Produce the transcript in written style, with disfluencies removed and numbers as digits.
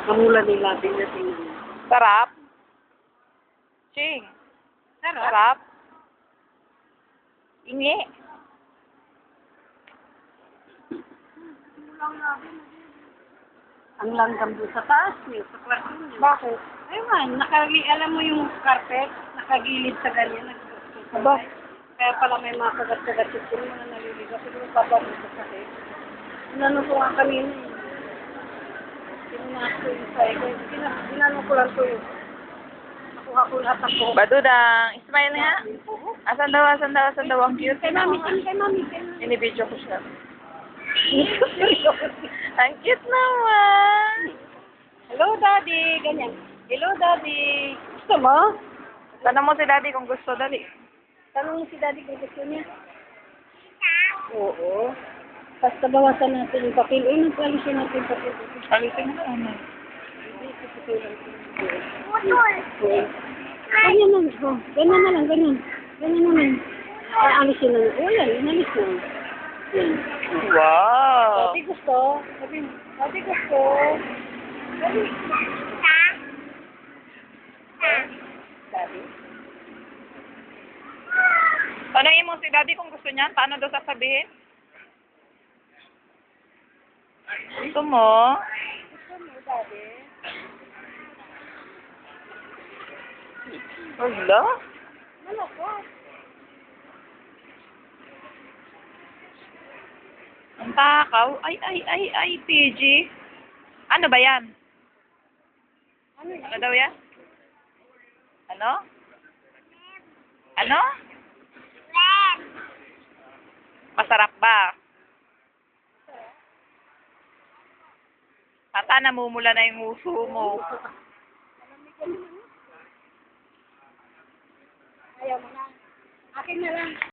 Kamula nila, tingnan. Sarap. Ching. Sarap. Ingi. Ang langgam doon sa taas niyo, sa kwarto niyo. Bakit? Ayun, alam mo yung carpet, nakagilid sa ganyan. Aba. Kaya pala may mga kagat-kagat yung mga naliligaw. Siguro babalik sa sakit. Inano ko nga kanina eh. Pinunas ko yung sa'yo. Inano ko lang to yun. Nakuha ko lahat ng buhok. Badudang. Smile nga. Asan daw ang cute. Kay mami. Inibidyo ko siya. Ang cute naman. Hello, Daddy. Ganyan. Hello, Daddy. Gusto mo? Tanong mo si Daddy kung gusto, dali. Tanong mo si Daddy kung gusto niya. Oo. Basta bawasan natin yung papel. Uy, nagpalisin natin yung papel. Alisin mo na. Ganyan lang. Oh, ganyan na lang, ganyan. Ganyan na lang. Ay, alisin na lang. Oh, yan, inalis na. Yan. Wow. Dati gusto. Dati gusto. Dati. Dati. Tanongin mo si Daddy kung gusto niyan. Paano daw sasabihin? Gusto mo? Gusto mo, Daddy? Wala. Malakot. Ang takaw. Ay, PG. Ano ba yan? Ano yan? Ano daw yan? Ano? Ano? Masarap ba? Ata, namumula na yung uso mo. Ayaw mo na. Akin na lang.